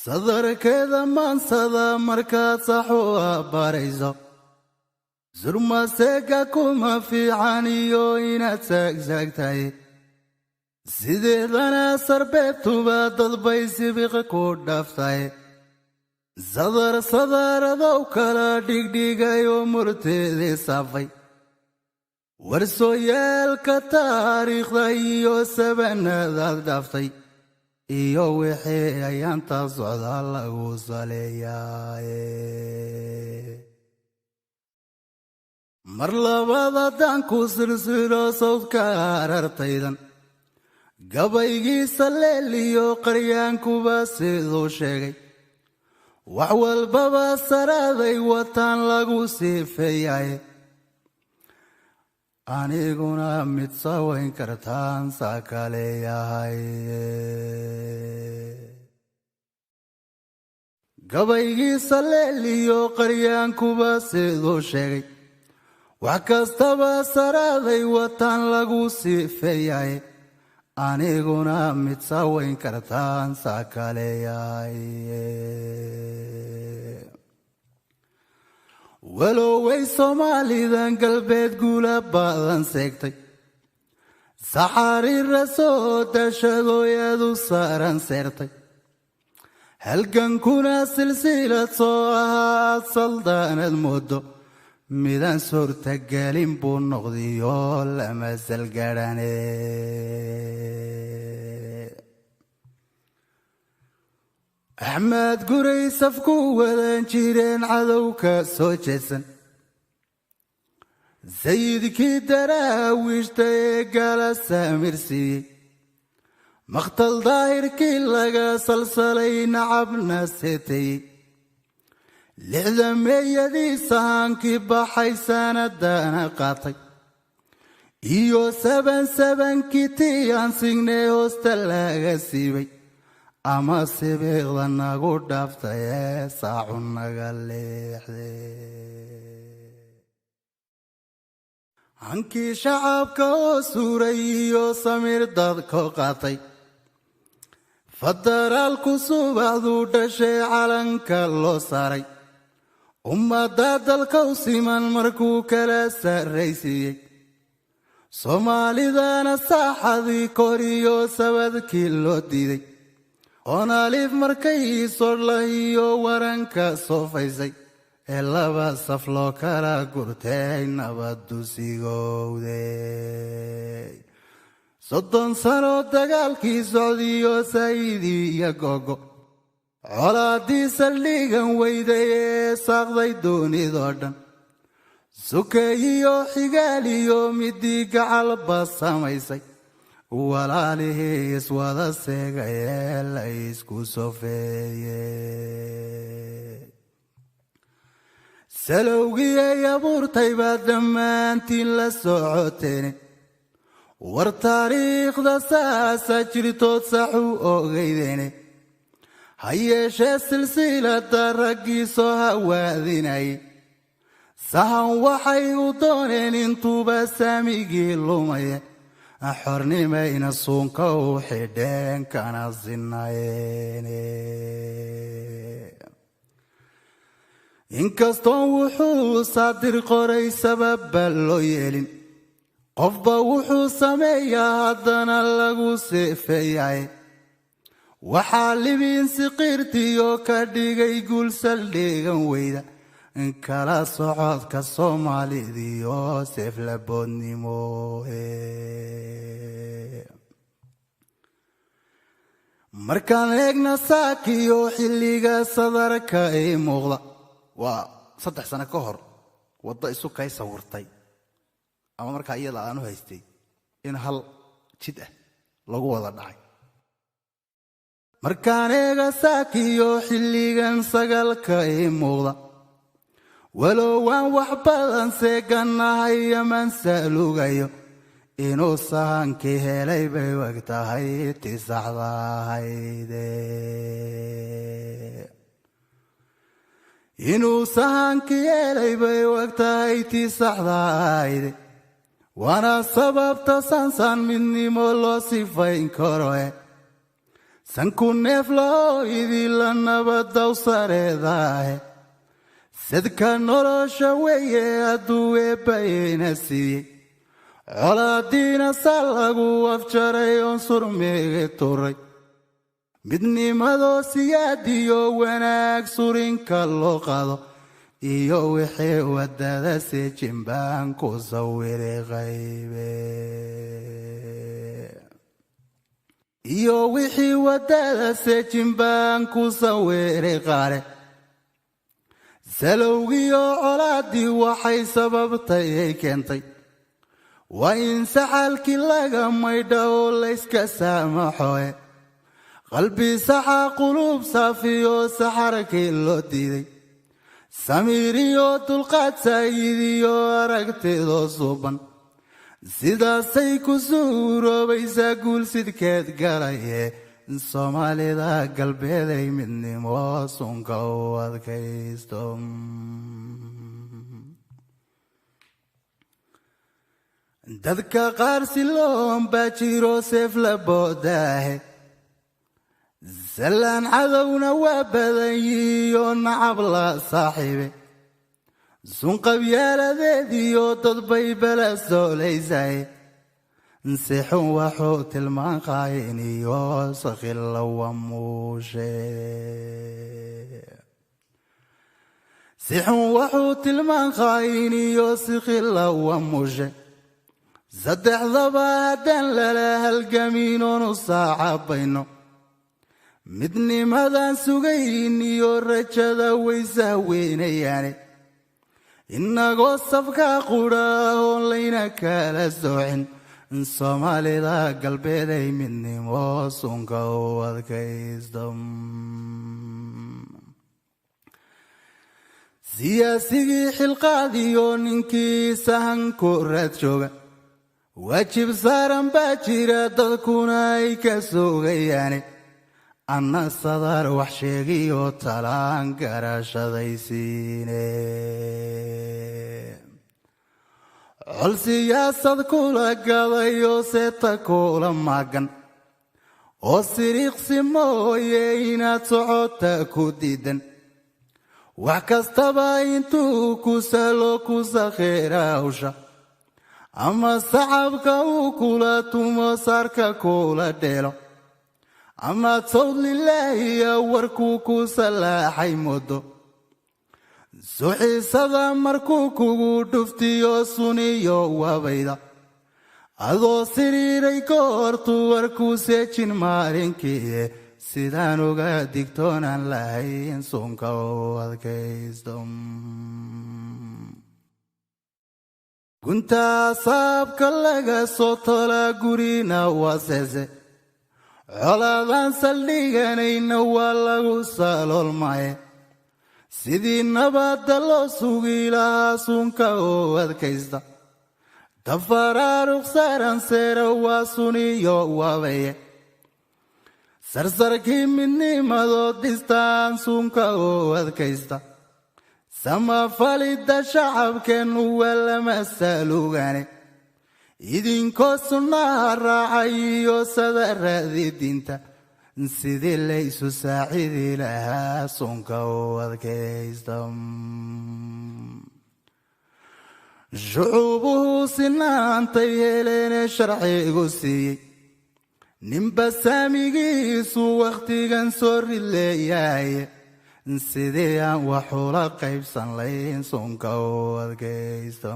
صدر كذا من صدى مركات صحوة باريزو زرما سيكا كوما في عانيو إنا تساك سيدي دانا سربيتو بادد بيسي بيقكو دافتاي صدر دو كلا ديك ديكا يو مرتدي صافي ورسو يالكا تاريخ دا إيو سبنا داد دافتاي iyo wixii ayaanta socda lagu saleeyaay mar labada dan ku silsilo sawdka arartaydan gabaygiisa leeliyo qaryaankuba siduu sheegay wax walbaba saraaday wataan lagu siifeeyay aniguna mid sawayn kartaan saakaleeyahay gabaygiisa leeliyo qaryaankuba siduu sheegay wax kastaba saraaday wataan lagu siifeeyay aniguna mid sawayn kartaan saakaleeyahay waloway Soomaalidan galbeed guula badan seegtay saxari rasoo dashadooyadu saaran seertay halgan kuna silsilad soo ahaa saldaanad moodo midaan suurtagelin buu noqdiyo lama salgarane أحمد قري صفكو ودان جيرين عدوكا سوچيسن زيدكي دراويش تيقال سامرسي مقتل ظاهر كي لغا صلصلين عبنا سيتي لعلم يدي سانكي بحيسان الدانا قاطي إيو سبن كيتي انسيني هستلاغا سيبي ama sibiiqda nagu dhaaftay saacu naga leexday hankii shacabka oo suuray iyo samir dadka qaatay federaalku subaxdu dhashay calanka loo saaray ummadda dalka u siman markuu kala sarraysiiyey soomaalidana saaxadii koriyo sabadkii loo diiday onaalif markay sodlahiyo waranka soofaysay ee laba saf loo kala gurtay nabaddu sigowday 30 sano dagaalkii socdiyo saydii iyo gogo colaadii saldhigan weyday ee saaqday doonidoo dhan sukeeyiyo xigaaliyo midii gacalba samaysay walaalihii iswada seegayee la isku sofeeyey salowgii ay abuurtay baa dhammaantiin la socoteene war taariikhda saasa jirtood saxu ogeydeene ha yeeshee silsilada raggii soo hawaadinayay sahan waxay u dooneen intuuba saamigii lumaya xornimayna suunka u xidheen kana sinnayeene inkastoo wuxuu saadir qoray sababba loo yeelin qofba wuxuu sameeyaa haddana lagu seefeeyay waxaa libiin siqiirtiyo ka dhigay guul saldhigan weyda kala socodka Soomaalidiyo seeflaboodnimo markaan eegna saakiyo xilliga sadarka ay muuqda waa 3 sano ka hor wada isu kay sawirtay ama markaa iyada aanu haystay in hal jid ah lagu wada dhacay markaan eega saakiyo xilligan sagalka ay muuqda walow waan wax badan seeganahay yaman saalugayo inuu sahankii helay bay wagtahay tii saxda ahayde inuu sahankii helay bay wagtahay tii saxda ahayde waana sababta sansaan midnimo loo sifayn karo sanku neef loo idila nabadaw sareedaahe sadka nolosha weeye hadduu eebbayna siiyey colaadiina saa lagu afjaray oon surmeege turay midnimadoo siyaadiyo wanaag surinka loo qaado iyo wixii wadada seejin baan ku sawiri qaybe iyo wixii wadada seejin baan ku sawiri qaare salowgiyo colaadii waxay sababtay ay keentay waa in saxalkii laga maydha oo layska saamaxoe qalbi saxa qulub saafiyo saxarkii loo diiday samiiriyo dulqaad saayidiyo aragtidoo suuban sidaasay ku suuroobaysaa guul sidkeed galaye soomaalida galbeeday midnimo sunka u adkaysto dadka qaar si loon baa jiro seef la boodaahe sallaan cadowna waa badan yihiyo nacab la saaxiibe sunqabyaaladeediyo dad bay bala soolaysaye sixun waxuu tilmaan qaayin iyo sakhilla wamuushe sixun waxuu tilmaan qaayin iyo sakhilla wamuushe saddexdaba haddaan lala halgamin oonu saacabayno midnimadan sugayn iyo rajada waysaa weynayaane innagoo safka qudha oon layna kala soocin soomaalida galbeeday midnimo sunka u adkaysto siyaasigii xilqaadiyo ninkii sahanku raad jooga waajib saaran baa jira dadkuna ay ka soogayaane anna sadar wax sheegiyo talaan garashadaysiine col siyaasad kula gadayo seeta kula maagan oo siriiqsi mooye inaad socota ku diidan wax kastaba intuu ku salo ku sakheera hawsha ama sacabka uu kula tumo saarka kula dheelo ama sawd lilaahiya warkuu ku salaaxay muddo suxiisada markuu kugu dhuftiyo suniyo waabayda adoo siriiray goortuu warkuu seejin maalinkiie sidaan uga digtoonaan lahayn sunka u adkaysto guntaa saabka laga soo tolaa gurina waa seese colaadaan saldhiganayna waa lagu saloolmaye sidii nabadda loo sugi lahaa sunka oo adkaysta tafaraaruq saaran seera waa suniyo waabaye sarsarkii midnimadoo dhistaan sunka oo adkaysta samafalidda shacabkeennu waa lama saaluugane idinkoo sunnaha raacay iyo sadaraadii diinta sidii laysu saacidi lahaa sunka u adkaysta shucuubuhu sinaantay heleene sharcigu siiyey ninba saamigiisu wakhtigan soo ridleeyaye sidii aan waxula qaybsan layn sunka u adkaysta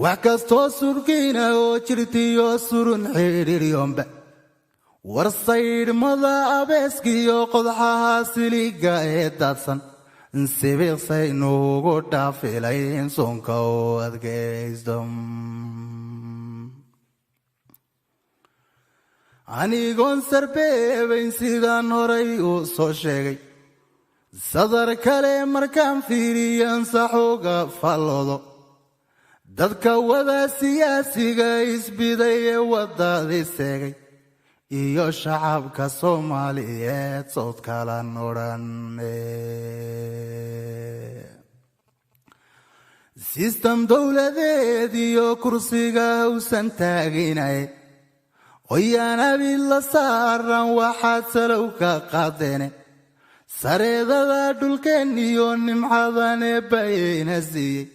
wax kastoo surkiina oo jirtiyo surun xidhiiryomba warsaydhmada abeeskiyo qodxaha siliga ee daadsan sibiiqsaynuugu dhaafilayn sunka u adkaysto anigoon sarbeebayn sidaan horay uu soo sheegay sadar kale markaan fiiriyan saxuga falloodo dadka wada siyaasiga isbiday ee wadadii seegay iyo shacabka Soomaaliyeed sawd kala odhan system dawladeed iyo kursiga uusan taaginay ويانا بالله سارا وحاد سلوك قادين سريدا دولكن يون نمحضان بين الزي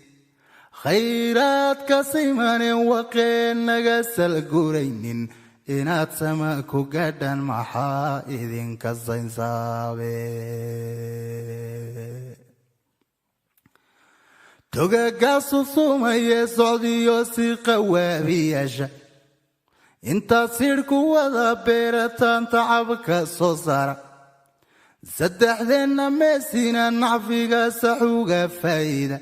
خيرات كسيمان وقين نغسل قرين إنات سماكو قدن محا إذن كالزين صابي توقع سومي سعودي يوسيق وابيشا انت سيركو وذا بيرتان تعبك صوصارا سدح ذينا ميسينا نعفيق سحوق فايدة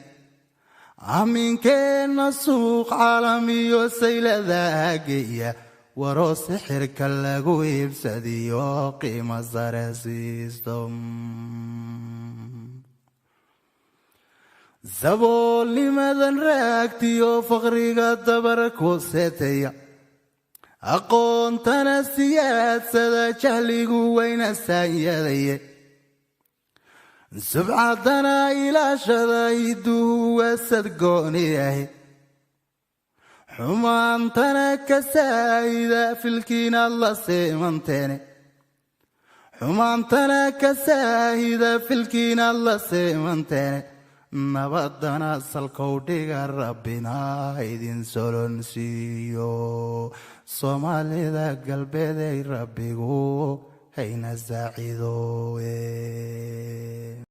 عمين كينا سوق عالمي وسيلة ذاقية ورو سحر كاللقو يبسدي وقيمة زرسيستم زبول لماذا راكتي وفقري قد بركو سيتيا أقون تنسيات سدا جهلي وين السيدي سبعتنا إلى شرايدو وصدقوني حمان تنك سايدة في الكين الله سيمنتني حمان تنك سايدة في الكين الله سيمنتني نبضنا سالكودي ربنا ايدين سولنسيو صومالي ذا قلبي ذي ربيقو هين الزاعدو